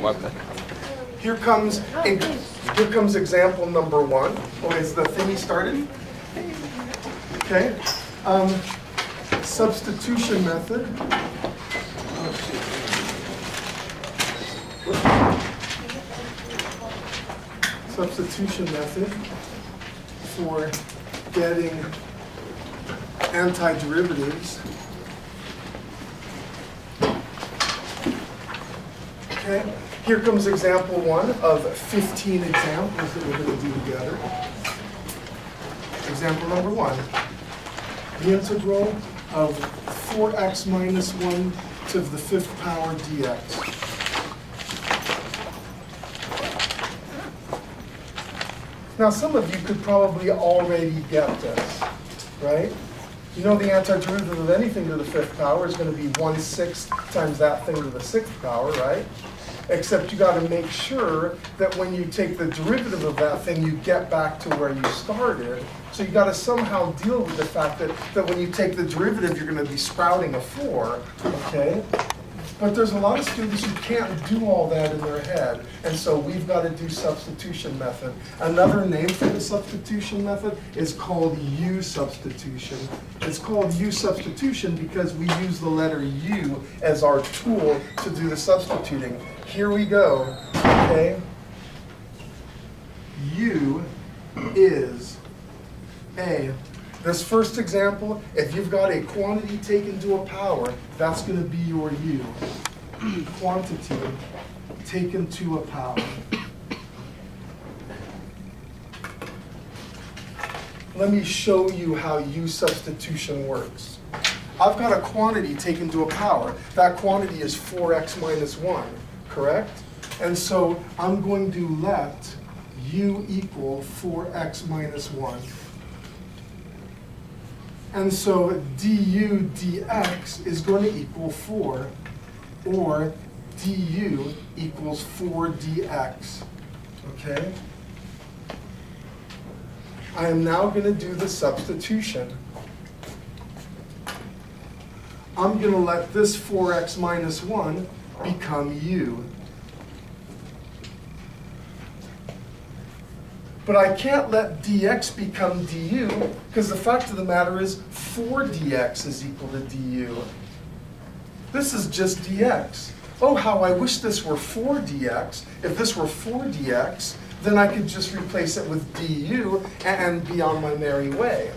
my bad. Here comes example number 1. Oh, is the thingy started? Okay. Substitution method. Substitution method for getting antiderivatives. Okay. Here comes example 1 of 15 examples that we're going to do together. Example number 1. The integral of 4x minus 1 to the 5th power dx. Now, some of you could probably already get this, right? You know the antiderivative of anything to the 5th power is going to be 1/6 times that thing to the 6th power, right? Except you got to make sure that when you take the derivative of that thing, you get back to where you started. So you got to somehow deal with the fact that when you take the derivative, you're going to be sprouting a 4, okay? But there's a lot of students who can't do all that in their head, and so we've got to do substitution method. Another name for the substitution method is called U substitution. It's called U substitution because we use the letter U as our tool to do the substituting. Here we go, okay? U is A. This first example, if you've got a quantity taken to a power, that's going to be your U. Quantity taken to a power. Let me show you how U substitution works. I've got a quantity taken to a power. That quantity is 4x minus 1, correct? And so I'm going to let U equal 4x minus 1. And so du dx is going to equal 4, or du equals 4 dx, okay? I am now going to do the substitution. I'm going to let this 4x minus 1 become u. But I can't let dx become du, because the fact of the matter is 4 dx is equal to du. This is just dx. Oh, how I wish this were 4 dx. If this were 4 dx, then I could just replace it with du and be on my merry way.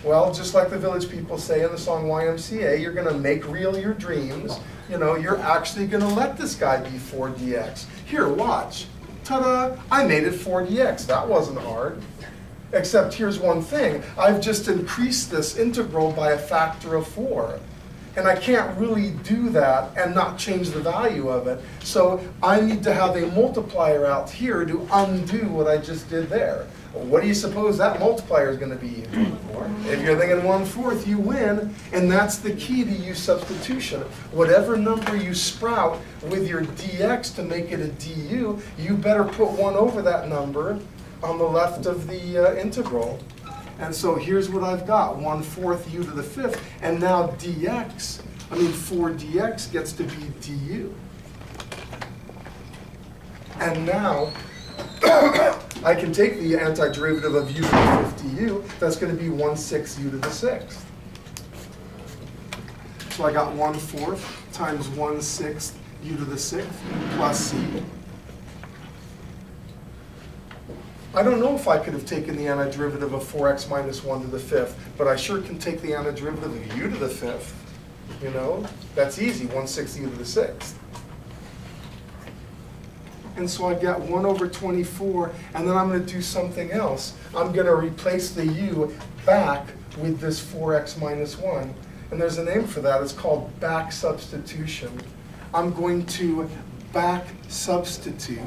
Well, just like the village people say in the song YMCA, you're going to make real your dreams. You know, you're actually going to let this guy be 4 dx. Here, watch. Ta-da! I made it 4 dx. That wasn't hard. Except here's one thing. I've just increased this integral by a factor of 4. And I can't really do that and not change the value of it. So I need to have a multiplier out here to undo what I just did there. Well, what do you suppose that multiplier is going to be? If you're thinking 1/4, you win. And that's the key to U substitution. Whatever number you sprout with your dx to make it a du, you better put 1 over that number on the left of the integral. And so here's what I've got, 1/4 u to the 5th, and now 4 dx gets to be du. And now, I can take the antiderivative of u to the 5th du, that's going to be 1/6 u to the 6th. So I got 1/4 times 1/6 u to the 6th plus c. I don't know if I could have taken the antiderivative of 4x minus 1 to the 5th, but I sure can take the antiderivative of u to the 5th. You know, that's easy, 1/6 u to the 6th. And so I get 1 over 24, and then I'm going to do something else. I'm going to replace the u back with this 4x minus 1. And there's a name for that. It's called back substitution. I'm going to back substitute.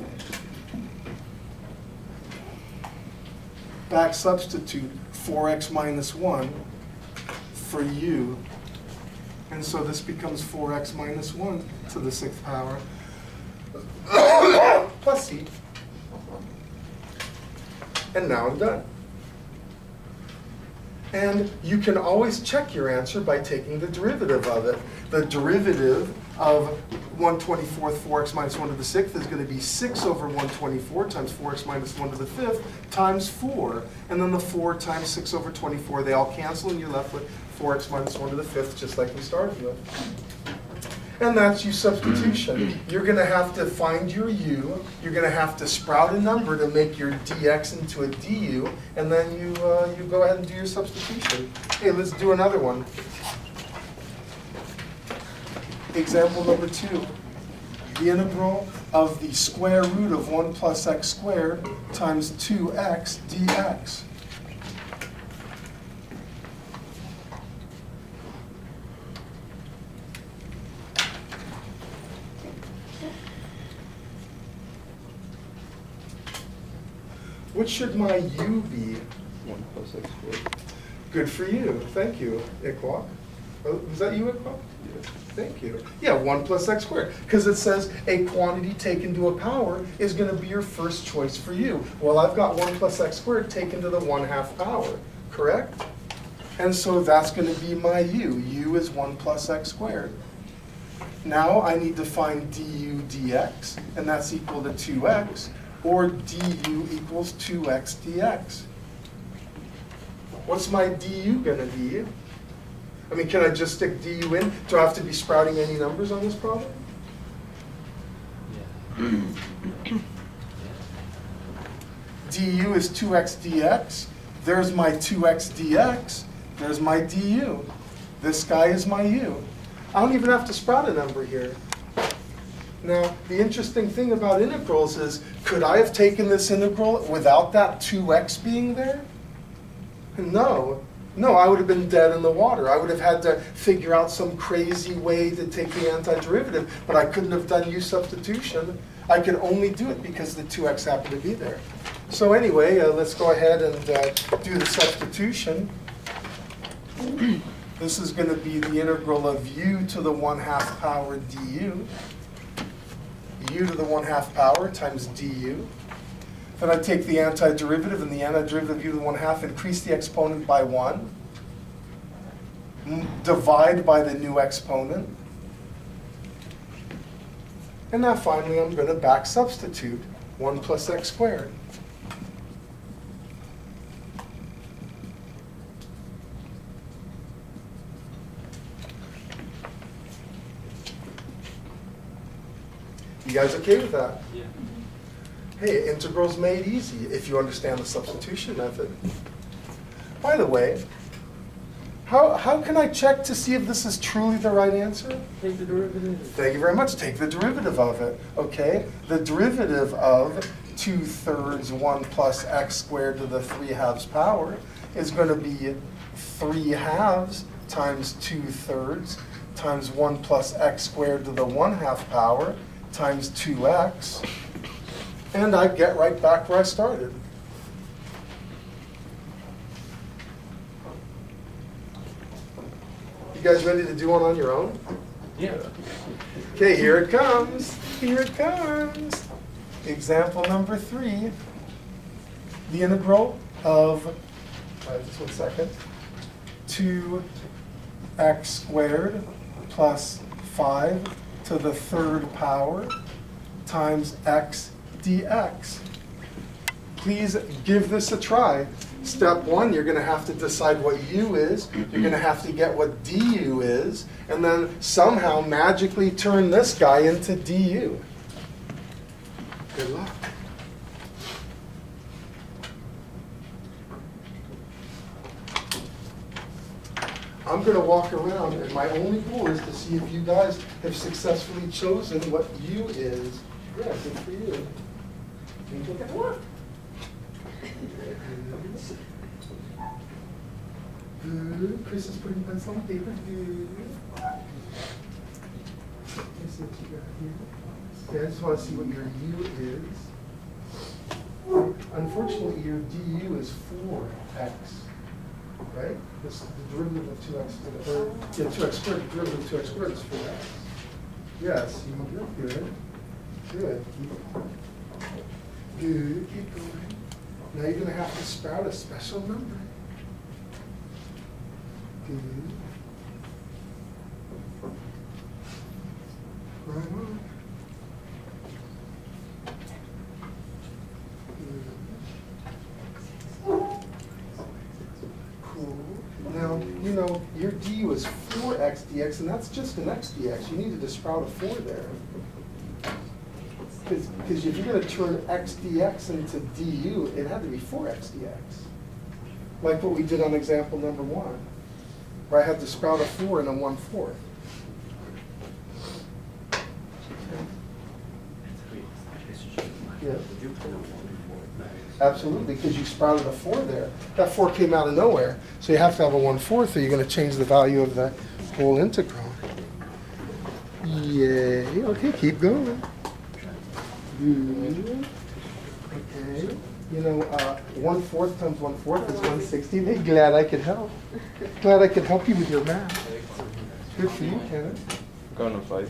Back substitute 4x minus 1 for u. And so this becomes 4x minus 1 to the 6th power plus c. And now I'm done. And you can always check your answer by taking the derivative of it. The derivative of 1/24 4x minus 1 to the 6th is going to be 6 over 1/24 times 4x minus 1 to the 5th times 4. And then the 4 times 6 over 24, they all cancel, and you're left with 4x minus 1 to the 5th, just like we started with. And that's U substitution. You're going to have to find your U. You're going to have to sprout a number to make your dx into a du, and then you go ahead and do your substitution. Okay, let's do another one. Example number 2. The integral of the square root of 1 plus x squared times 2x dx. What should my u be? 1 plus x squared. Good for you. Thank you, Iqua. Oh, was that you, Iqua? Yeah. Thank you. Yeah, 1 plus x squared. Because it says a quantity taken to a power is going to be your first choice for you. Well, I've got 1 plus x squared taken to the 1/2 power, correct? And so that's going to be my u. U is 1 plus x squared. Now I need to find du dx, and that's equal to 2x, or du equals 2x dx. What's my du going to be? I mean, can I just stick du in? Do I have to be sprouting any numbers on this problem? Yeah. Du is 2x dx. There's my 2x dx. There's my du. This guy is my u. I don't even have to sprout a number here. Now, the interesting thing about integrals is, could I have taken this integral without that 2x being there? No. No, I would have been dead in the water. I would have had to figure out some crazy way to take the antiderivative, but I couldn't have done u substitution. I could only do it because the 2x happened to be there. So anyway, let's go ahead and do the substitution. This is going to be the integral of u to the 1/2 power du. U to the 1/2 power times du. Then I take the antiderivative, and the antiderivative of u to the 1/2, increase the exponent by 1. Divide by the new exponent. And now finally I'm going to back substitute 1 plus x squared. You guys okay with that? Yeah. Hey, integrals made easy if you understand the substitution method. By the way, how can I check to see if this is truly the right answer? Take the derivative. Thank you very much. Take the derivative of it. Okay? The derivative of 2/3 1 plus x squared to the 3/2 power is going to be 3/2 times 2/3 times 1 plus x squared to the 1/2 power times 2x. And I get right back where I started. You guys ready to do one on your own? Yeah. Okay, here it comes. Here it comes. Example number 3. The integral of, just 1 second, 2x squared plus 5 to the 3rd power times x dx. Please give this a try. Step 1, you're going to have to decide what u is. You're going to have to get what du is, and then somehow magically turn this guy into du. Good luck. I'm going to walk around, and my only goal is to see if you guys have successfully chosen what u is. Yeah, good for you. Can you look at what? Good. Chris is putting pencil on paper. Good. Let me see what you got here. Okay, I just want to see what your u is. Unfortunately, your du is 4x, right? This, the derivative of 2x to the third. Yeah, 2x squared. The derivative of 2x squared is 4x. Yes, you're good. Good. Good. Keep going. Now you're going to have to sprout a special number. Good. du is 4x dx, and that's just an x dx. You needed to sprout a 4 there. Because if you're going to turn x dx into du, it had to be 4x dx. Like what we did on example number 1, where I had to sprout a 4 and a 1/4. Yeah. Absolutely, because you sprouted a 4 there. That 4 came out of nowhere. So you have to have a 1/4, or you're going to change the value of the whole integral. Yay. Okay, keep going. Good. Okay. You know, 1/4 times 1/4 is 1/16. Hey, glad I could help. Glad I could help you with your math. Good for you, Kenneth. Going to fight.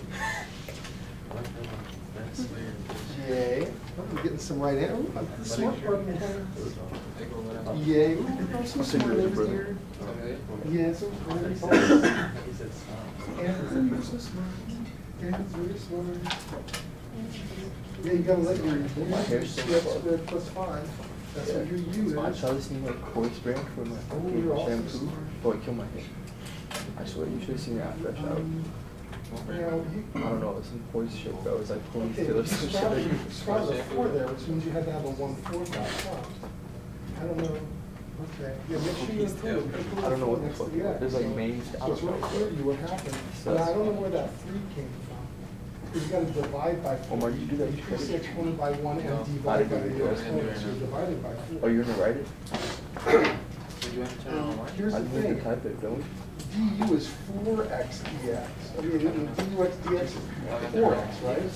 Yay. Oh, we're getting some right answers. Oh, the smart part of me. Yay. Ooh, I'm so smart over here. Yes, of course. Andrew, you're so smart. Andrew, you're smart. Yeah, you gotta let your hair's so squared plus 5. That's what your U is. I saw this new like cord spray for my shampoo. Boy, kill my hair. I swear, you should have seen it after I showered. I don't know, some voice shit that was like police killer some shit. You sprouted a 4 there, which means you had to have a 1/4 back up. I don't know. Okay. Yeah, make sure you include it. I don't know what the fuck. There's like main. So it's real clear to you what happened. And I don't know where that 3 came from. Because you got to divide by 4. Omar, you do that? Increase the exponent by 1 and divide by the exponent. So you divided by 4. Oh, you're gonna write it? Here's I the need thing. to type it, don't we? du is 4x dx. I mean, dux dx is 4x, right?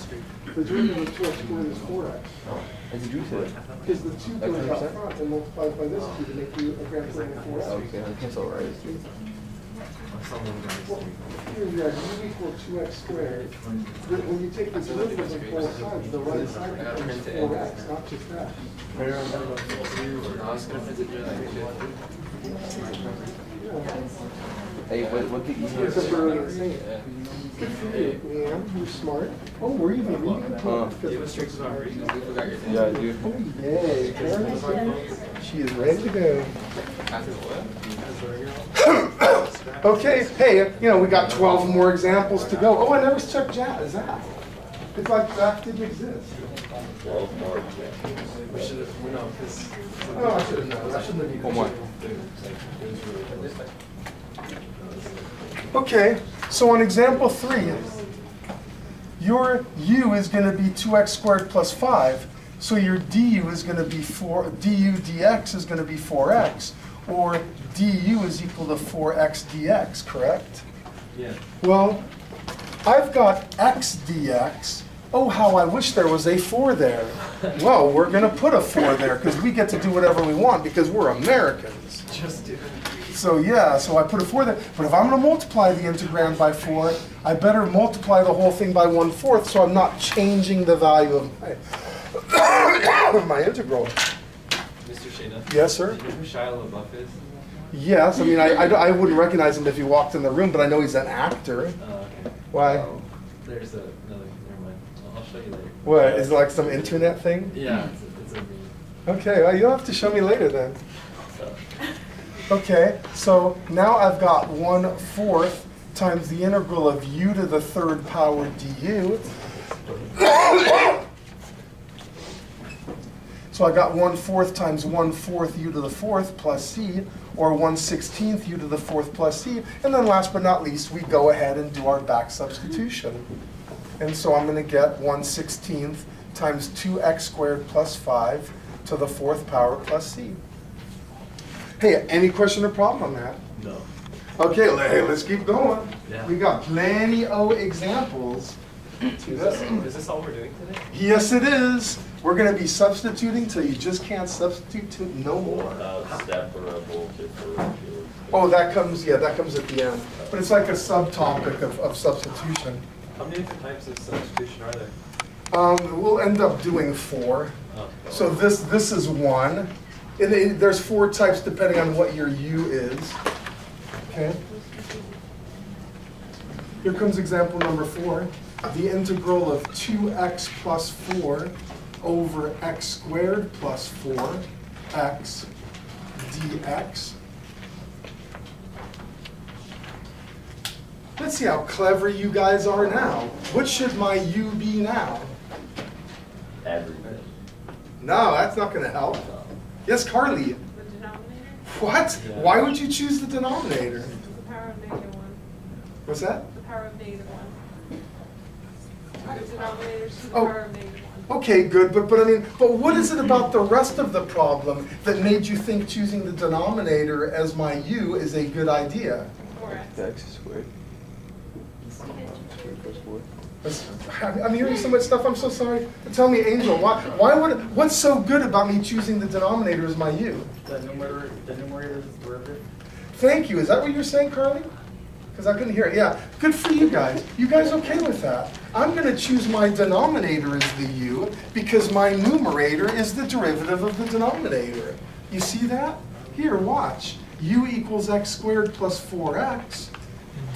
The derivative of 2x squared is 4x. As you do it. Because the 2 goes out front and multiplied by this 2 to make you a grand total of 4x. Okay, I guess I'll write it. Well, here you have u equal 2x squared. When you take the derivative of both sides, the right side becomes 4x, not just that. Hey, what did you It's a brilliant thing. Good for you, Leanne. You're smart. Oh, we're even reading the book. Yeah, I do. Oh, yay. Karen's here. She is ready to go. Okay, hey, you know, we got 12 more examples to go. Oh, I never checked Zach. It's like Zach didn't exist. 12 more examples. We should have, no, because. Oh, I should have known. I shouldn't have even. One more. Okay, so on example 3, your u is going to be 2x squared plus 5. So your du is going to be du dx is going to be 4x. Or du is equal to 4x dx, correct? Yeah. Well, I've got x dx. Oh, how I wish there was a 4 there. Well, we're going to put a 4 there because we get to do whatever we want because we're Americans. Just do it. So yeah, so I put a 4 there. But if I'm going to multiply the integrand by 4, I better multiply the whole thing by 1/4 so I'm not changing the value of my, of my integral. Mr. Shana? Yes, sir? Do you know who Shia LaBeouf is? Yes, I mean, I wouldn't recognize him if he walked in the room, but I know he's an actor. Okay. Why? There's another, never mind. I'll show you later. What, is it like some internet thing? Yeah, it's a meme. Okay, well, you'll have to show me later then. So, Okay, so now I've got 1/4 times the integral of u to the 3rd power du. So I got 1/4 times 1/4 u to the 4th plus c, or 1/16 u to the 4th plus c. And then last but not least, we go ahead and do our back substitution. And so I'm going to get 1/16 times 2x squared plus 5 to the 4th power plus c. Hey, any question or problem on that? no. Okay, hey, let's keep going. Yeah. We got plenty of examples. Is this all we're doing today? Yes, it is. We're going to be substituting till you just can't substitute to no more. Separable, differential. Oh, that comes at the end. But it's like a subtopic of substitution. How many different types of substitution are there? We'll end up doing 4. Oh, So this is 1. And there's 4 types depending on what your u is. Okay. Here comes example number 4. The integral of 2x plus 4 over x squared plus 4x dx. Let's see how clever you guys are now. What should my u be now? Average. No, that's not going to help. Yes, Carly. The denominator? What? Yeah. Why would you choose the denominator? The power of -1. What's that? The power of -1. The denominator is to the Oh. power of -1. Okay, good, but I mean, but what is it about the rest of the problem that made you think choosing the denominator as my u is a good idea? 4x. The x squared. Squared plus 4. I'm hearing so much stuff, I'm so sorry. Tell me, Angel, what's so good about me choosing the denominator as my u? The numerator is derivative. Thank you, is that what you're saying, Carly? Because I couldn't hear it, yeah. Good for you guys. You guys okay with that? I'm gonna choose my denominator as the u because my numerator is the derivative of the denominator. You see that? Here, watch. U equals x squared plus 4x.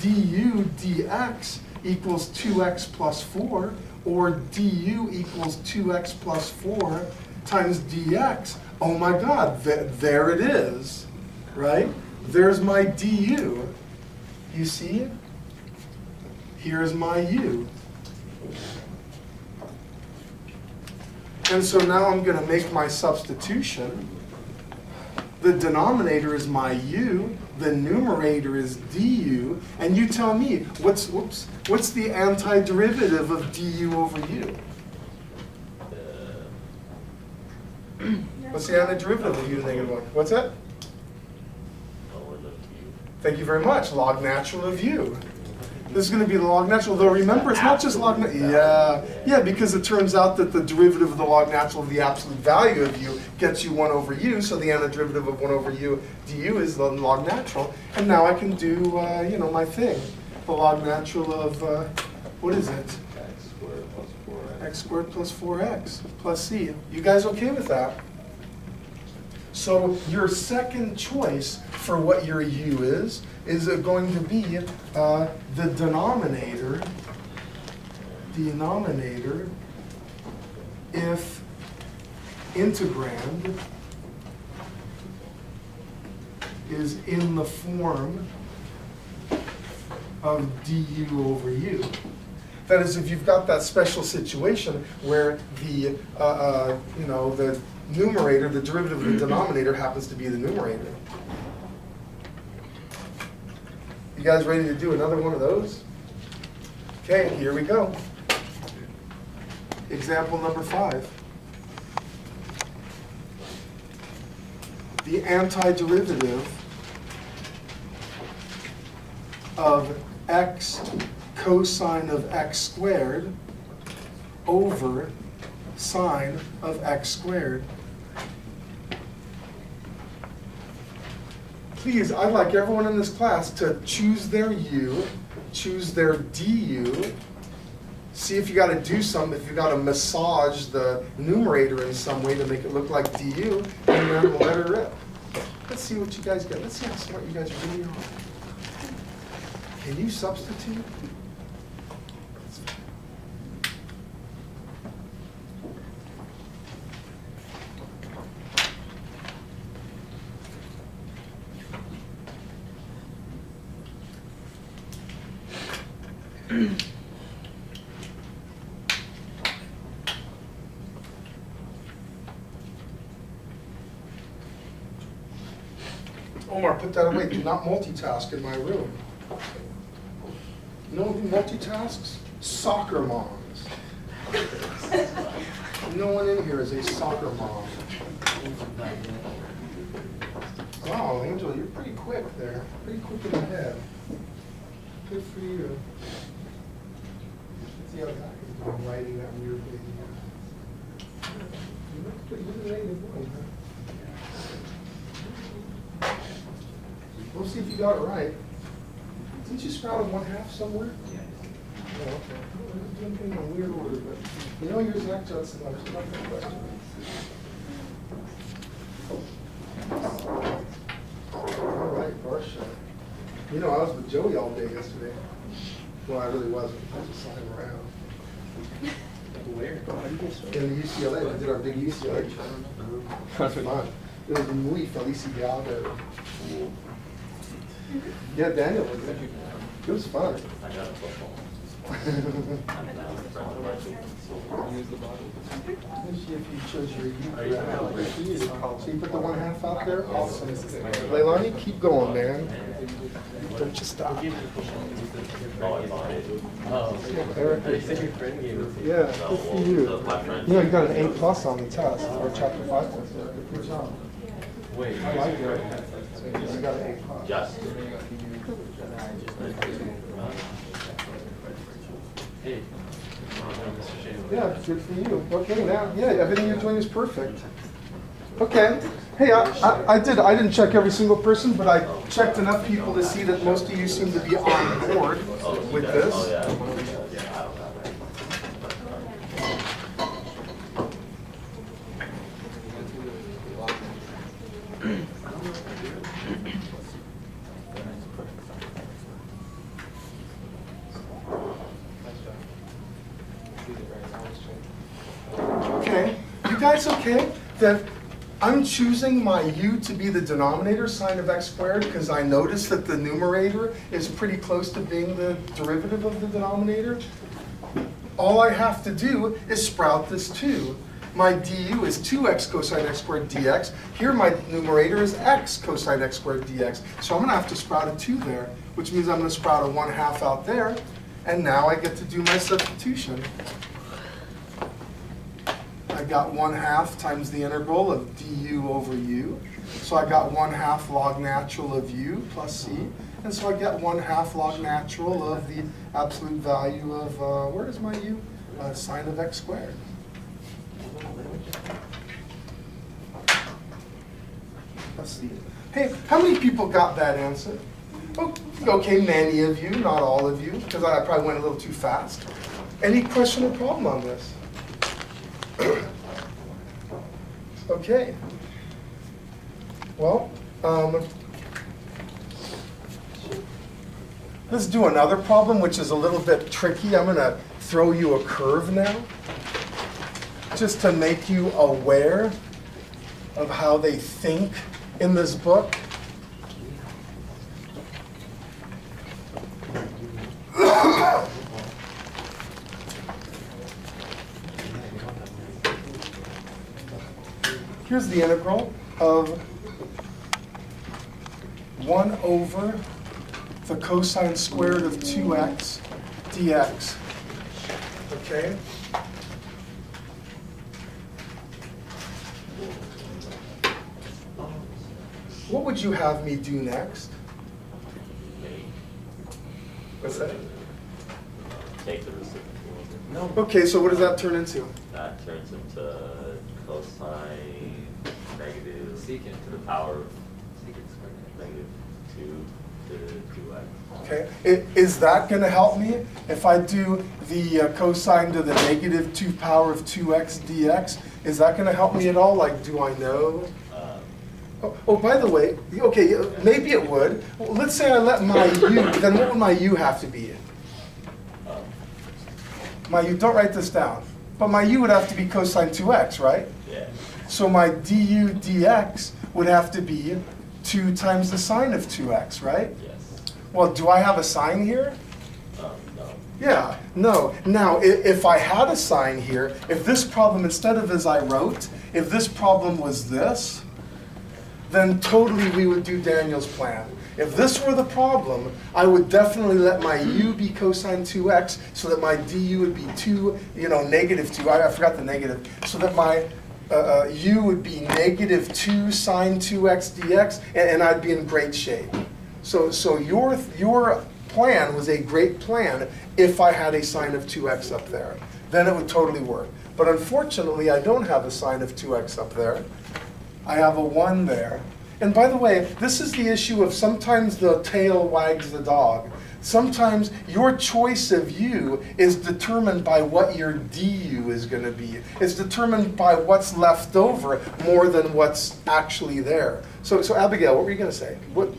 Du dx equals 2x plus 4, or du equals 2x plus 4 times dx. Oh my God, there it is, right? There's my du. You see it? Here's my u. And so now I'm going to make my substitution. The denominator is my u, the numerator is du, and you tell me, what's the antiderivative of du over u? What's the antiderivative of u to negative 1? What's that? Thank you very much. Log natural of u. This is going to be the log natural, though remember it's not just log natural. Yeah, because it turns out that the derivative of the log natural of the absolute value of u gets you 1 over u, so the antiderivative of 1 over u du is the log natural. And now I can do, my thing. The log natural of, what is it? X squared plus 4x plus c. You guys okay with that? So your second choice for what your u is going to be the denominator if integrand is in the form of du over u. That is, if you've got that special situation where the the numerator, the derivative of the denominator, happens to be the numerator. You guys ready to do another one of those? Okay, here we go. Example number 5. The antiderivative of x cosine of x squared over sine of x squared. Please, I'd like everyone in this class to choose their u, choose their du, see if you got to do something, if you got to massage the numerator in some way to make it look like du, and then let her rip. Let's see what you guys get. Let's see how smart you guys really are. Can you substitute? Omar, put that away. Do not multitask in my room. You know who multitasks? Soccer moms. No one in here is a soccer mom. Wow, Angel, you're pretty quick there. Pretty quick in the head. Good for you. Let's see how Zach is doing writing that weird thing. You look pretty good at it, boy, huh? We'll see if you got it right. Didn't you sprout in 1/2 somewhere? Yeah. Oh, okay. I was doing things in a weird order, but you know you're Zach Judson. I was not going to question it. All right, Barsha. You know, I was with Joey all day yesterday. Well, I really wasn't. I just saw him around. Where? In the UCLA. We did our big UCLA trip. That's fun. It was muy felicidad. Yeah, Daniel was there. It was fun. I got a football. Use the bottle. Let's see if you chose your U. So you put the 1/2 out there? Awesome. Leilani, keep going, man. Don't you stop. Eric, yeah, good for you. Yeah, you got an A+ on the test, or chapter 5 test. Good job. Wait. I like it. You got an A+. Just. Hey. Mr. Shane. Yeah, good for you. Okay, now, yeah, everything you're doing is perfect. Okay. Hey, I didn't check every single person, but I checked enough people to see that most of you seem to be on board with this. Oh, yeah. Okay, you guys okay? That I'm choosing my u to be the denominator, sine of x squared, because I noticed that the numerator is pretty close to being the derivative of the denominator. All I have to do is sprout this 2. My du is 2x cosine x squared dx. Here my numerator is x cosine x squared dx. So I'm going to have to sprout a 2 there, which means I'm going to sprout a 1/2 out there. And now I get to do my substitution. I got 1/2 times the integral of du over u. So I got 1/2 log natural of u plus c. And so I get 1/2 log natural of the absolute value of, where is my u? Sine of x squared. Let's see. Hey, how many people got that answer? Oh, okay, many of you, not all of you, because I probably went a little too fast. Any question or problem on this? Okay. Well, let's do another problem, which is a little bit tricky. I'm going to throw you a curve now, just to make you aware of how they think in this book. Here's the integral of 1 over the cosine squared of 2x dx. Okay? What would you have me do next? What's that? Take the reciprocal. No. Okay, so what does that turn into? That turns into cosine negative Secant. to the power of negative 2 to 2x. Okay, is that going to help me if I do the cosine to the negative 2 power of 2x dx? Is that going to help me at all? Like, do I know? Oh, by the way, okay, maybe it would. Well, let's say I let my u, then what would my u have to be? My u, don't write this down, but my u would have to be cosine 2x, right? Yeah. So my du dx would have to be 2 times the sine of 2x, right? Yes. Well, do I have a sign here? No. Yeah, no. Now, if I had a sign here, if this problem, instead of as I wrote, if this problem was this, then totally we would do Daniel's plan. If this were the problem, I would definitely let my u be cosine 2x so that my du would be 2, negative 2. I forgot the negative. So that my u would be negative 2 sine 2x dx, and I'd be in great shape. So your plan was a great plan if I had a sine of 2x up there. Then it would totally work. But unfortunately, I don't have a sine of 2x up there. I have a 1 there. And by the way, this is the issue of sometimes the tail wags the dog. Sometimes your choice of u is determined by what your du is going to be. It's determined by what's left over more than what's actually there. So Abigail, what were you going to say? What?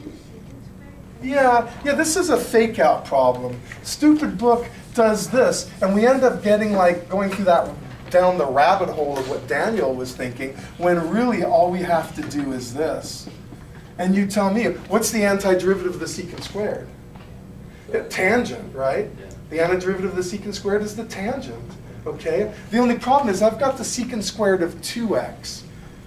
Yeah, this is a fake out problem. Stupid book does this, and we end up getting going through that down the rabbit hole of what Daniel was thinking, when really all we have to do is this. And you tell me, what's the antiderivative of the secant squared? Tangent, right? Yeah. The antiderivative of the secant squared is the tangent, okay? The only problem is I've got the secant squared of 2x.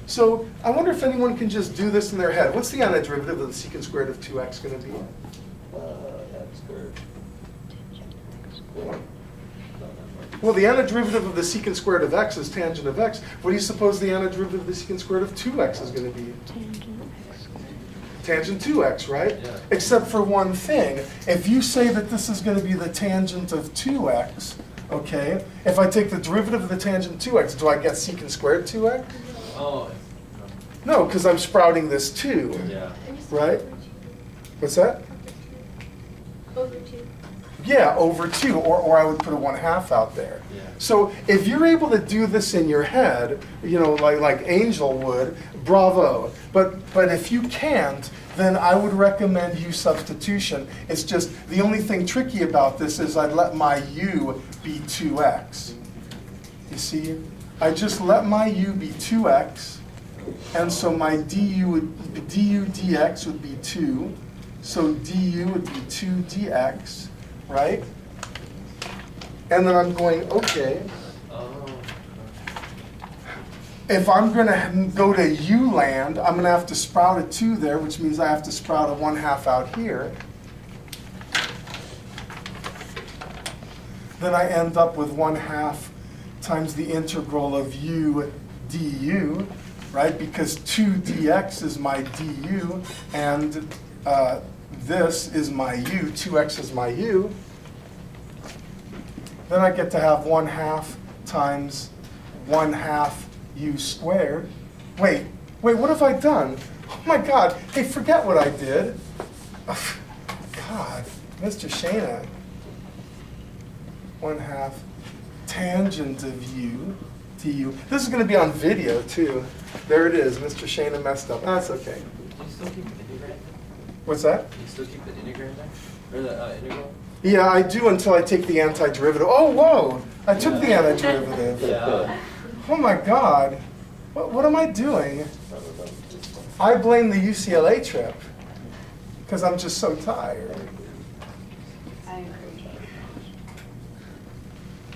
So I wonder if anyone can just do this in their head. What's the antiderivative of the secant squared of 2x going to be? X squared. Well, the antiderivative of the secant squared of x is tangent of x. What do you suppose the antiderivative of the secant squared of 2x is going to be? Tangent 2x, right? Yeah. Except for one thing. If you say that this is going to be the tangent of 2x, okay, if I take the derivative of the tangent 2x, do I get secant squared 2x? Oh. No, because I'm sprouting this 2, Yeah. right? What's that? Over 2. Yeah, over 2, or I would put a 1/2 out there. Yeah. So if you're able to do this in your head, you know, like Angel would, bravo. But if you can't, then I would recommend you substitution. It's just, the only thing tricky about this is I'd let my u be 2x. You see? I just let my u be 2x, and so my du dx would be 2. So du would be 2 dx. Right? And then I'm going, okay, Oh. if I'm going to go to u land, I'm going to have to sprout a 2 there, which means I have to sprout a 1/2 out here. Then I end up with 1/2 times the integral of u du, right? Because 2 dx is my du, and this is my u, 2x is my u. Then I get to have 1/2 times 1/2 u squared. Wait, what have I done? Oh my God, hey, forget what I did. God, Mr. Shana. 1/2 tangent of u du. This is going to be on video too. There it is, Mr. Shana messed up. That's okay. Do you still keep the integrand? What's that? Do you still keep the integrand there? Or the integral? Yeah, I do until I take the antiderivative. Oh, whoa! I took the antiderivative. Yeah. Oh my God. What am I doing? I blame the UCLA trip because I'm just so tired. I agree.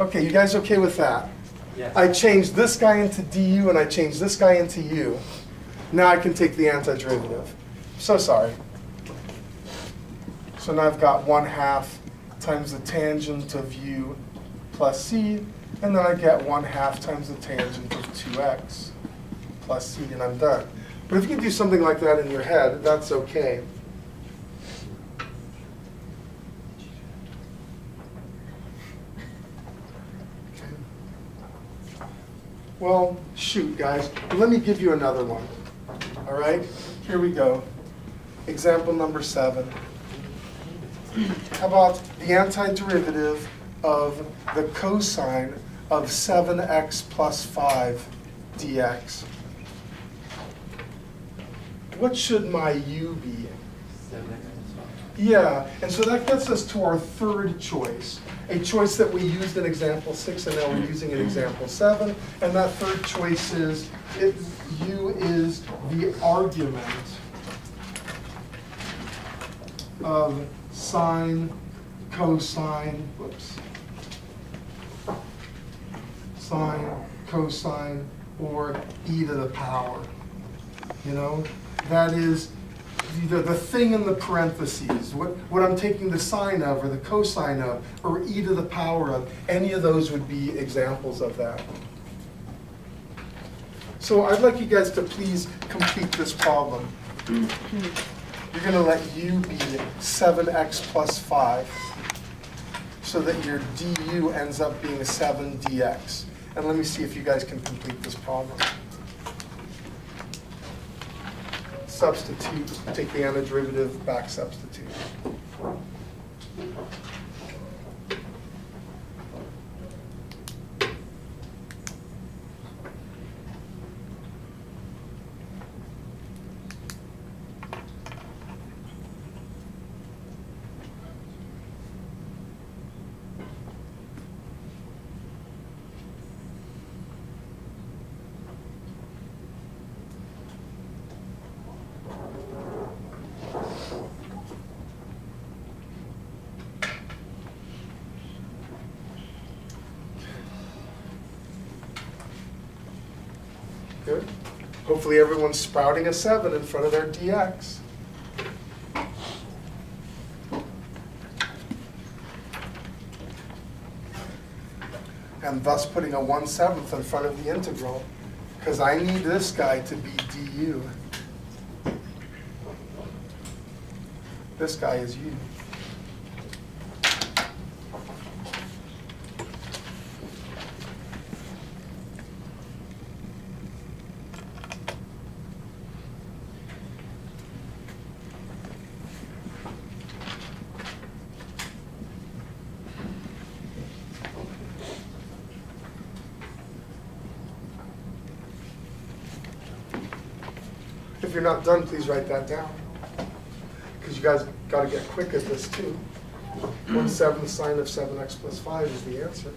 Okay, you guys okay with that? Yeah. I changed this guy into du and I changed this guy into u. Now I can take the antiderivative. So sorry. So now I've got 1/2 times the tangent of u plus c, and then I get 1/2 times the tangent of 2x plus c, and I'm done. But if you can do something like that in your head, that's okay. Well, shoot, guys. Let me give you another one. All right? Here we go. Example number 7. How about the antiderivative of the cosine of 7x plus 5 dx? What should my u be? 7x. Yeah, and so that gets us to our third choice, a choice that we used in example 6 and now we're using in example 7. And that third choice is, u is the argument of sine, cosine, sine, cosine, or e to the power. You know, that is the thing in the parentheses, what I'm taking the sine of or the cosine of or e to the power of. Any of those would be examples of that. So I'd like you guys to please complete this problem. You're going to let u be 7x plus 5 so that your du ends up being 7 dx. And let me see if you guys can complete this problem. Substitute, take the antiderivative, back substitute. Good. Hopefully everyone's sprouting a 7 in front of their dx. And thus putting a 1/7 in front of the integral, because I need this guy to be du. This guy is u. If you're not done, please write that down. Because you guys got to get quick at this too. 1/7 sine of 7x plus 5 is the answer.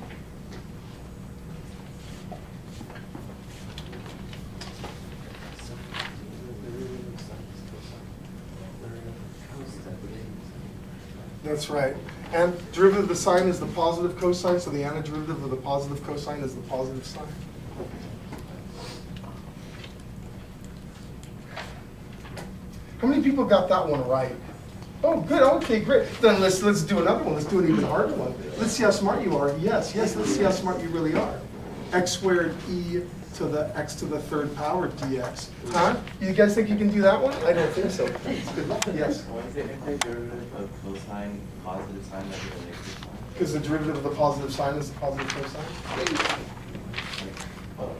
That's right. And derivative of the sine is the positive cosine, so the antiderivative of the positive cosine is the positive sine. How many people got that one right? Oh, good. Okay, great. Then let's do another one. Let's do an even harder one. Let's see how smart you are. Yes, let's see how smart you really are. X squared e to the x to the 3rd power dx. Huh? You guys think you can do that one? I don't think so. Good luck. Yes? Why is the antiderivative of cosine positive sine rather than negative sine? Because the derivative of the positive sine is the positive cosine. Oh, okay.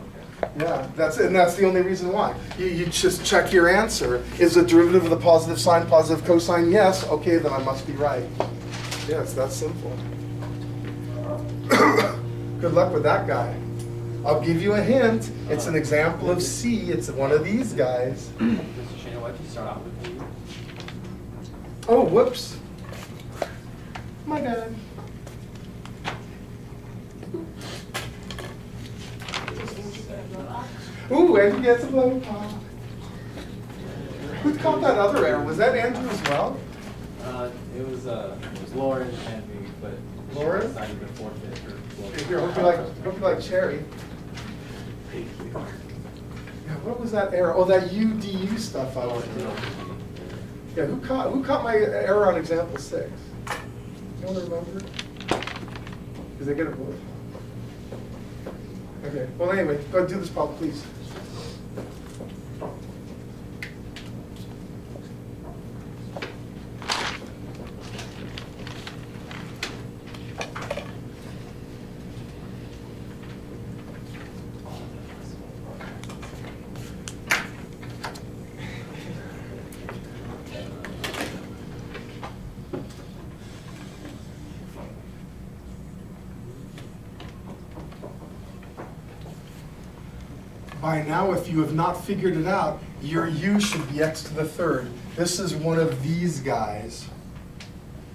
Yeah, that's the only reason why. You just check your answer. Is the derivative of the positive sine positive cosine? Yes. Okay, then I must be right. Yeah, it's that simple. Good luck with that guy. I'll give you a hint. It's an example of C. It's one of these guys. Mr. Shana, why'd you start out with you? Oh, whoops. My bad. Ooh, Andrew gets a blow pop. Who caught that other error? Was that Andrew as well? It was Lauren and me, but Lauren? she decided to forfeit her. Here, hope you like cherry. Yeah, what was that error? Oh, that UDU stuff I was doing. Yeah, who caught my error on example 6? You want to remember? Because they get a bullet. Okay. Well, anyway, go do this problem, please. By now, if you have not figured it out, your u should be x to the 3rd. This is one of these guys.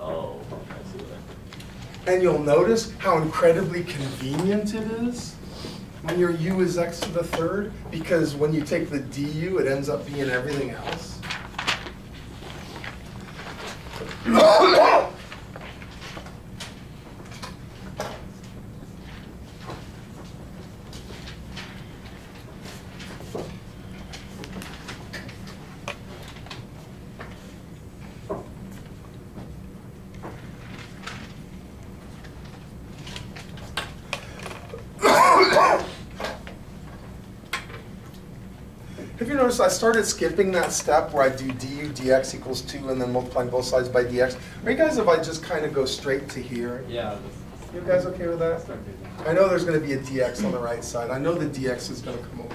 Oh, I see that. And you'll notice how incredibly convenient it is when your u is x to the 3rd, because when you take the du, it ends up being everything else. Have you noticed I started skipping that step where I do du dx equals 2 and then multiplying both sides by dx? Are you guys if I just kind of go straight to here? Yeah. You guys okay with that? I know there's going to be a dx on the right side. I know the dx is going to come over.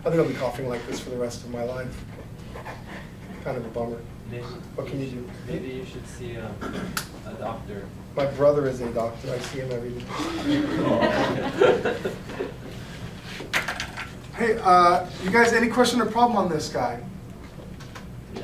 I think I'll be coughing like this for the rest of my life. Kind of a bummer. Maybe, What can you do? Maybe you should see A doctor. My brother is a doctor. I see him every day. Hey, you guys, any question or problem on this guy?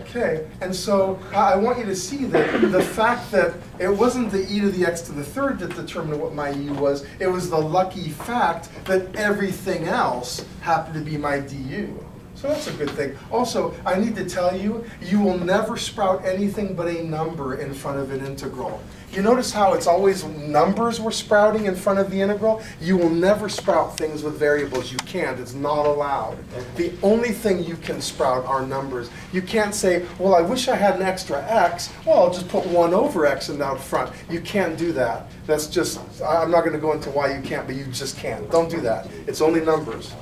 Okay, and so I want you to see that the fact that it wasn't the e to the x to the third that determined what my u was, it was the lucky fact that everything else happened to be my du. So that's a good thing. Also, I need to tell you, you will never sprout anything but a number in front of an integral. You notice how it's always numbers we're sprouting in front of the integral? You will never sprout things with variables. You can't. It's not allowed. The only thing you can sprout are numbers. You can't say, well, I wish I had an extra x. Well, I'll just put 1 over x in out front. You can't do that. That's just, I'm not going to go into why you can't, but you just can't. Don't do that. It's only numbers.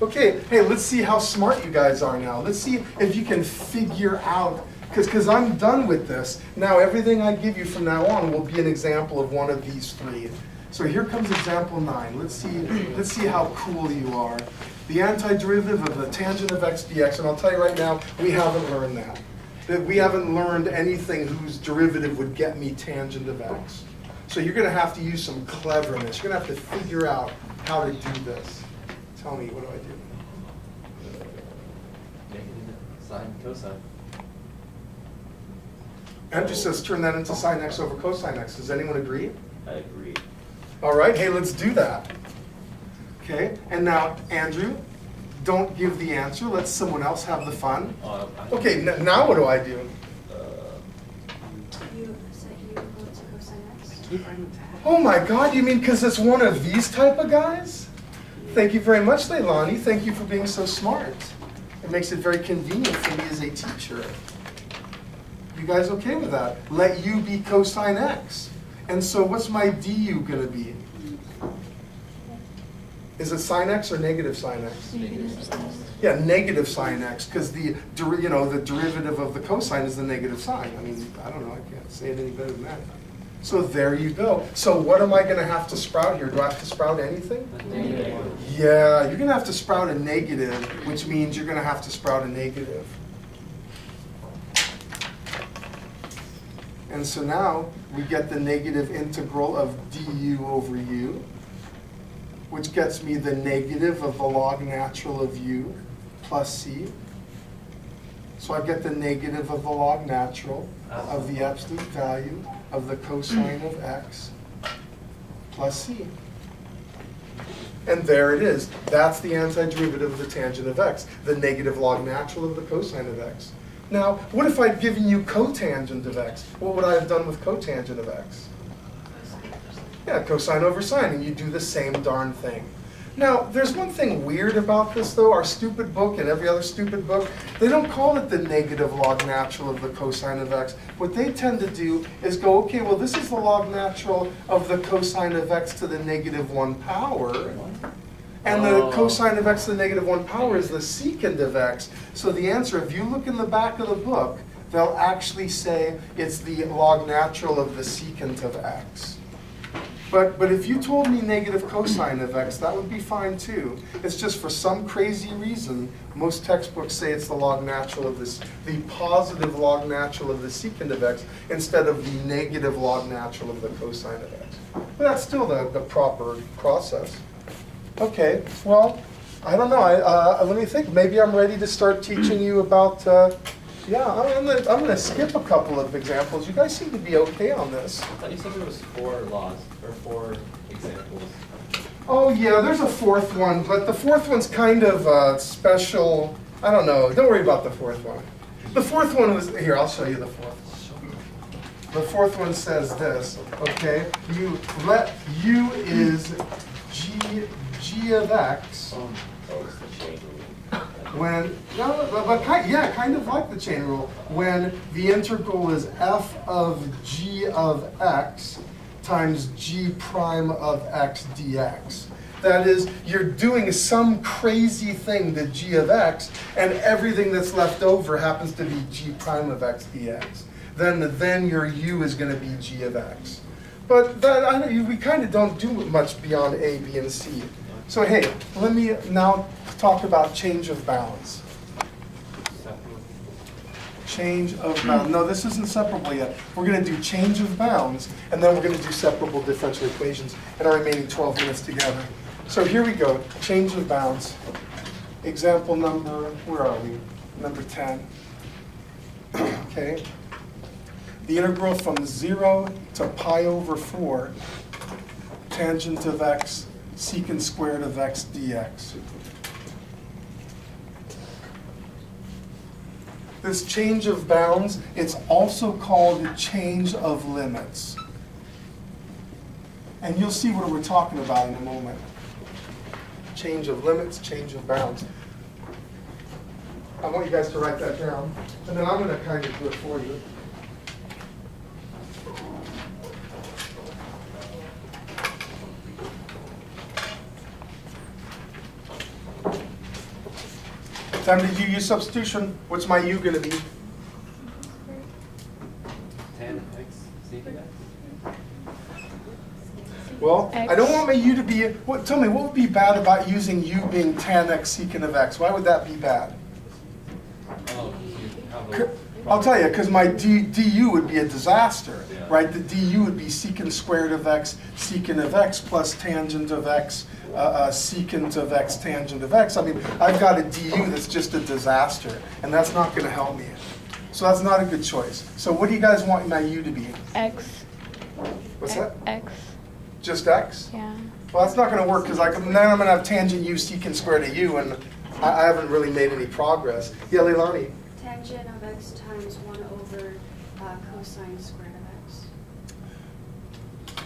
Okay, hey, let's see how smart you guys are now. Let's see if you can figure out, because I'm done with this. Now everything I give you from now on will be an example of one of these three. So here comes example 9. Let's see how cool you are. The antiderivative of the tangent of x dx, and I'll tell you right now, we haven't learned that. We haven't learned anything whose derivative would get me tangent of x. So you're going to have to use some cleverness. You're going to have to figure out how to do this. Tell me, what do I do? Negative sine, cosine. Andrew says turn that into sine x over cosine x. Does anyone agree? I agree. All right, hey, let's do that. Okay, and now, Andrew, don't give the answer. Let someone else have the fun. Okay, now what do I do? You said you go to cosine x. Oh my God, you mean because it's one of these type of guys? Thank you very much, Leilani. Thank you for being so smart. It makes it very convenient for me as a teacher. You guys okay with that? Let u be cosine x. And so what's my du going to be? Is it sine x or negative sine x? Negative sine x. Yeah, negative sine x, because the derivative of the cosine is the negative sign. I mean, I don't know, I can't say it any better than that. So there you go. So what am I going to have to sprout here? Do I have to sprout anything? Negative. Yeah, you're going to have to sprout a negative, which means you're going to have to sprout a negative. And so now we get the negative integral of du over u, which gets me the negative of the log natural of u plus c. So I get the negative of the log natural of the absolute value of the cosine of x plus c. And there it is. That's the antiderivative of the tangent of x, the negative log natural of the cosine of x. Now, what if I'd given you cotangent of x? What would I have done with cotangent of x? Yeah, cosine over sine, and you do the same darn thing. Now, there's one thing weird about this, though. Our stupid book and every other stupid book, they don't call it the negative log natural of the cosine of x. What they tend to do is go, okay, well, this is the log natural of the cosine of x to the negative 1 power. And the cosine of x to the negative 1 power is the secant of x. So the answer, if you look in the back of the book, they'll actually say it's the log natural of the secant of x. But if you told me negative cosine of x, that would be fine too. It's just for some crazy reason, most textbooks say it's the log natural of this, the positive log natural of the secant of x instead of the negative log natural of the cosine of x. But that's still the proper process. Okay, well, I don't know. Let me think. Maybe I'm ready to start teaching you about, yeah, I'm gonna skip a couple of examples. You guys seem to be okay on this. I thought you said there was 4 laws, or 4 examples. Oh yeah, there's a 4th one, but the 4th one's kind of special. I don't know. Don't worry about the 4th one. The 4th one was, here, I'll show you the 4th one. The 4th one says this, okay? You let u is g of x. Oh, it's the chain rule. When, no, but yeah, kind of like the chain rule. When the integral is f of g of x times g prime of x dx. That is, you're doing some crazy thing to g of x, and everything that's left over happens to be g prime of x dx. Then your u is going to be g of x. But that, we kind of don't do much beyond a, b, and c. So hey, let me now talk about change of bounds. change of bounds. No, this isn't separable yet. We're going to do change of bounds, and then we're going to do separable differential equations in our remaining 12 minutes together. So here we go, change of bounds. Example number, where are we? Number 10. Okay. The integral from 0 to pi over 4, tangent of x, secant squared of x dx. This change of bounds, it's also called change of limits. And you'll see what we're talking about in a moment. Change of limits, change of bounds. I want you guys to write that down, and then I'm going to kind of do it for you. Time to do use substitution. What's my u going to be? Tan x secant x. Well, X. I don't want my u to be, tell me, what would be bad about using u being tan x secant of x? Why would that be bad? Oh, you have a I'll tell you, because my du would be a disaster, Yeah. right? The du would be secant squared of x, secant of x, plus tangent of x, secant of x, tangent of x. I mean, I've got a du that's just a disaster, and that's not going to help me. So that's not a good choice. So what do you guys want my u to be? X. What's that? X. Just x? Yeah. Well, that's not going to work, because then I'm going to have tangent u secant squared of u, and I haven't really made any progress. Yeah, Leilani? Tangent of x times 1 over cosine squared of x.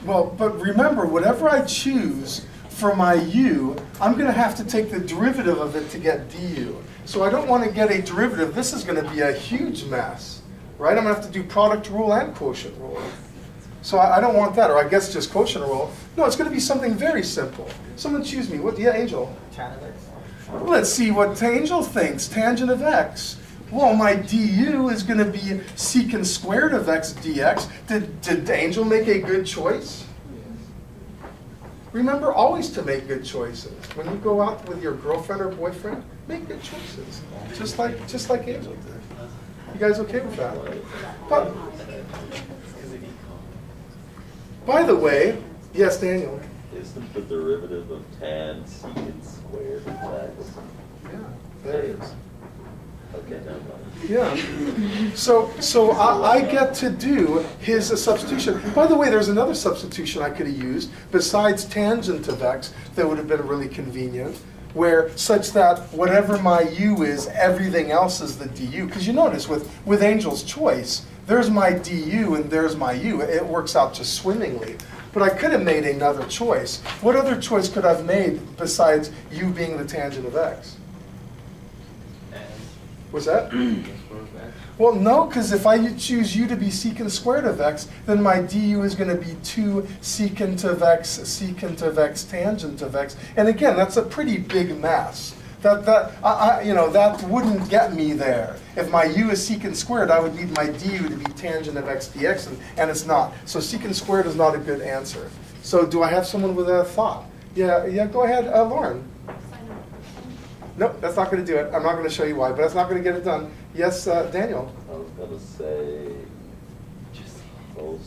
Well, but remember, whatever I choose for my u, I'm going to have to take the derivative of it to get du. So I don't want to get a derivative. This is going to be a huge mess, right? I'm going to have to do product rule and quotient rule. So I don't want that, or I guess just quotient rule. No, it's going to be something very simple. Someone choose me. What? Yeah, Angel. Tan of x. Well, let's see what Angel thinks. Tangent of x. Well, my du is going to be secant squared of x dx. Did Angel make a good choice? Remember always to make good choices. When you go out with your girlfriend or boyfriend, make good choices. Just like Angel did. You guys okay with that? But, by the way, yes, Daniel. Isn't the derivative of tan secant squared of x? Yeah, there it is. Okay, never mind. Yeah. So I get to do his substitution. By the way, there's another substitution I could have used besides tangent of x that would have been really convenient, where such that whatever my u is, everything else is the du. Because you notice with Angel's choice, there's my du and there's my u. It works out just swimmingly. But I could have made another choice. What other choice could I have made besides u being the tangent of x? What's that? Well, no, because if I choose u to be secant squared of x, then my du is going to be 2 secant of x, tangent of x. And again, that's a pretty big mess. That wouldn't get me there. If my u is secant squared, I would need my du to be tangent of x dx, and it's not. So secant squared is not a good answer. So do I have someone with a thought? Yeah, go ahead, Lauren. Nope, that's not going to do it. I'm not going to show you why, but that's not going to get it done. Yes, Daniel? I was going to say cosine.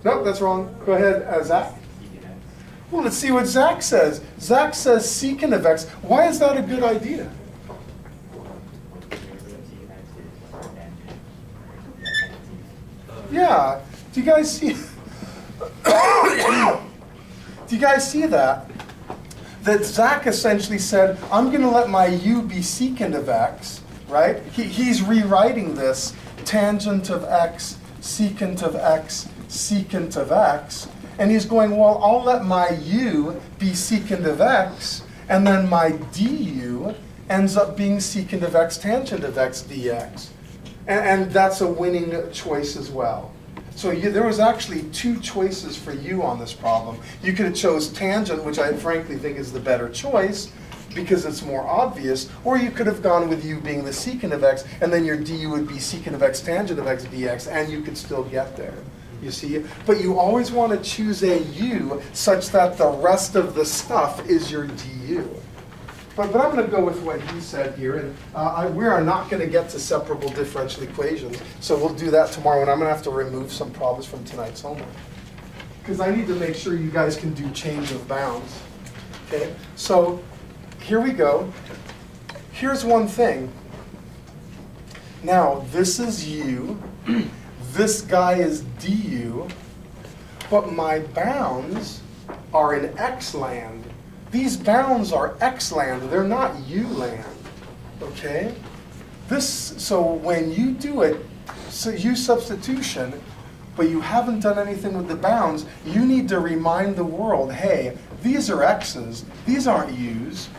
Nope, that's wrong. Go ahead, Zach. Well, let's see what Zach says. Zach says secant of x. Why is that a good idea? Yeah. Do you guys see? Do you guys see that? That Zach essentially said, I'm going to let my u be secant of x, right? He's rewriting this tangent of x, secant of x, secant of x. And he's going, well, I'll let my u be secant of x, and then my du ends up being secant of x, tangent of x dx. And that's a winning choice as well. So there was actually 2 choices for you on this problem. You could have chose tangent, which I frankly think is the better choice because it's more obvious, or you could have gone with u being the secant of x, and then your du would be secant of x, tangent of x dx, and you could still get there. You see? But you always want to choose a u such that the rest of the stuff is your du. But I'm going to go with what he said here, and we are not going to get to separable differential equations, so we'll do that tomorrow, and I'm going to have to remove some problems from tonight's homework. Because I need to make sure you guys can do change of bounds. Okay, so here we go. Here's one thing. Now, this is u, this guy is du, but my bounds are in x land. These bounds are x land, they're not u land, okay? So when you do it, so u substitution, but you haven't done anything with the bounds, you need to remind the world, hey, these are x's, these aren't u's.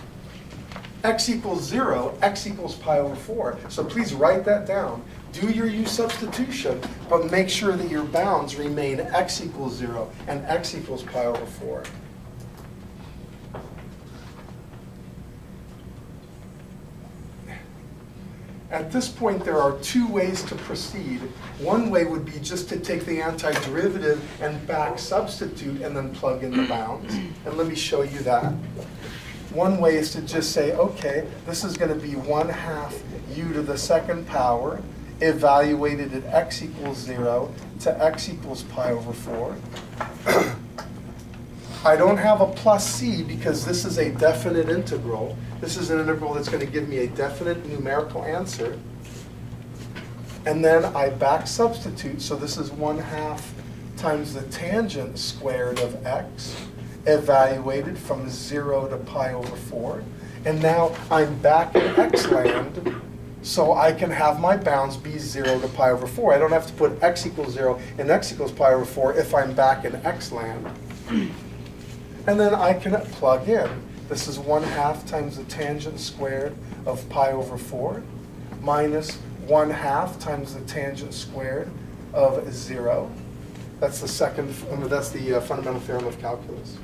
X equals 0, x equals pi over 4. So please write that down. Do your u substitution, but make sure that your bounds remain x equals 0 and x equals pi over 4. At this point, there are two ways to proceed. One way would be just to take the antiderivative and back substitute and then plug in the bounds. And let me show you that. One way is to just say, okay, this is going to be 1/2 u to the second power, evaluated at x equals 0 to x equals pi over 4. I don't have a plus c because this is a definite integral. This is an integral that's going to give me a definite numerical answer. And then I back substitute, so this is 1/2 times the tangent squared of x, evaluated from 0 to pi over 4. And now I'm back in x land, so I can have my bounds be 0 to pi over 4. I don't have to put x equals 0 and x equals pi over 4 if I'm back in x land. And then I can plug in. This is 1/2 times the tangent squared of pi over 4 minus 1/2 times the tangent squared of 0. That's the fundamental theorem of calculus.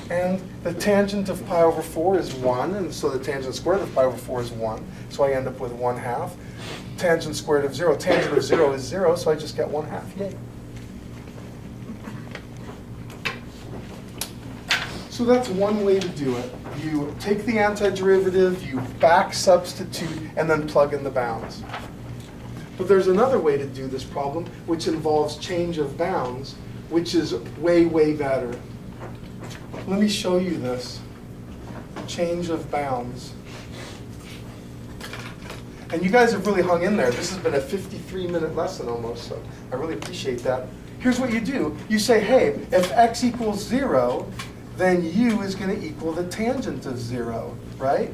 And the tangent of pi over 4 is 1, and so the tangent squared of pi over 4 is 1. So I end up with 1/2. Tangent squared of 0, tangent of 0 is 0, so I just get 1/2. Yay. So that's one way to do it. You take the antiderivative, you back substitute, and then plug in the bounds. But there's another way to do this problem, which involves change of bounds, which is way, way better. Let me show you this. Change of bounds. And you guys have really hung in there. This has been a 53-minute lesson almost, so I really appreciate that. Here's what you do. You say, hey, if x equals 0, then u is going to equal the tangent of 0, right?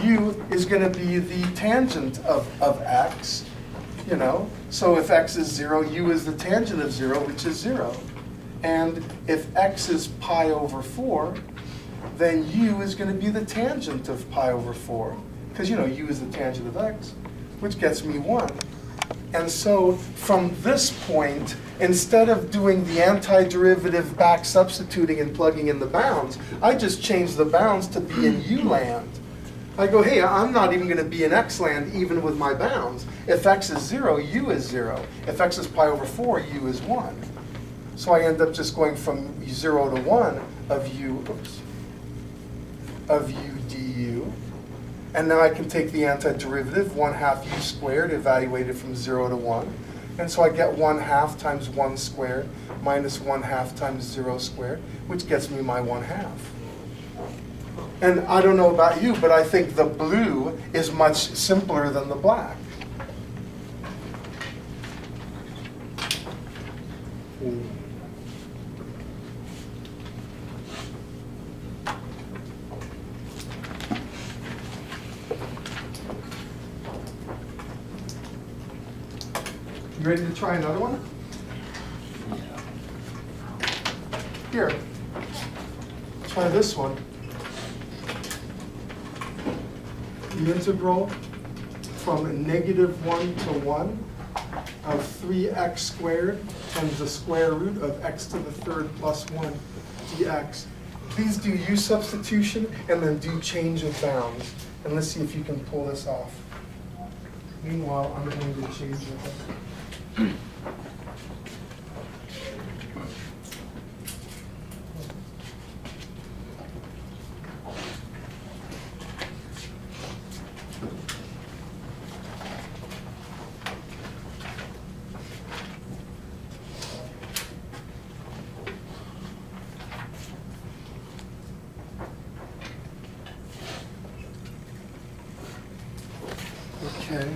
U is going to be the tangent of x, you know. So if x is 0, u is the tangent of 0, which is 0. And if x is pi over 4, then u is going to be the tangent of pi over 4. Because, you know, u is the tangent of x, which gets me 1. And so from this point, instead of doing the antiderivative back substituting and plugging in the bounds, I just change the bounds to be in u land. I go, hey, I'm not even going to be in x land even with my bounds. If x is 0, u is 0. If x is pi over 4, u is 1. So I end up just going from 0 to 1 of u du. And now I can take the antiderivative, 1/2 u squared, evaluated from 0 to 1. And so I get 1/2 times 1 squared minus 1/2 times 0 squared, which gets me my 1/2. And I don't know about you, but I think the blue is much simpler than the black. You ready to try another one? Here, try this one. The integral from -1 to 1 of 3x squared times the square root of x to the third plus 1 dx. Please do u substitution and then do change of bounds. And let's see if you can pull this off. Meanwhile, I'm going to change it. Okay.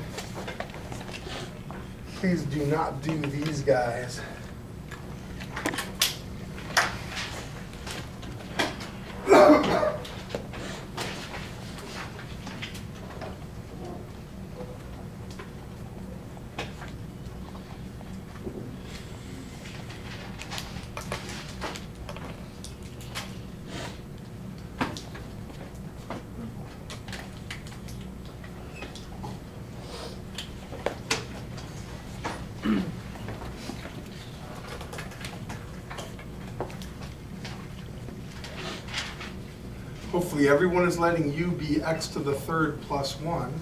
Please do not do these guys. Hopefully everyone is letting u be x to the third plus 1.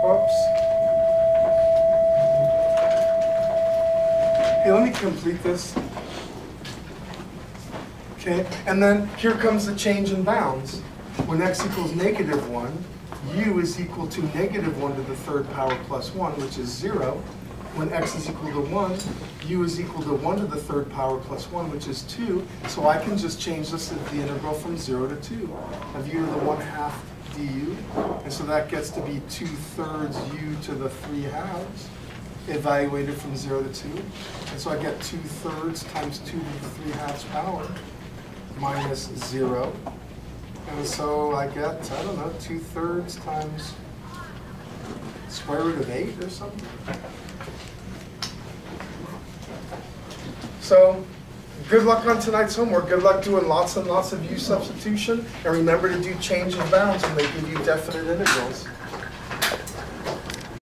Oops. Hey, let me complete this. Okay, and then here comes the change in bounds. When x equals -1, u is equal to -1 to the third power plus 1, which is 0. When x is equal to 1, u is equal to 1 to the third power plus 1, which is 2. So I can just change this to the integral from 0 to 2 of u to the 1/2 du. And so that gets to be 2/3 u to the 3/2 evaluated from 0 to 2. And so I get 2/3 times 2 to the 3/2 power minus 0. And so I get, I don't know, 2/3 times square root of 8 or something. So good luck on tonight's homework. Good luck doing lots and lots of u substitution. And remember to do change in bounds when they give you definite integrals.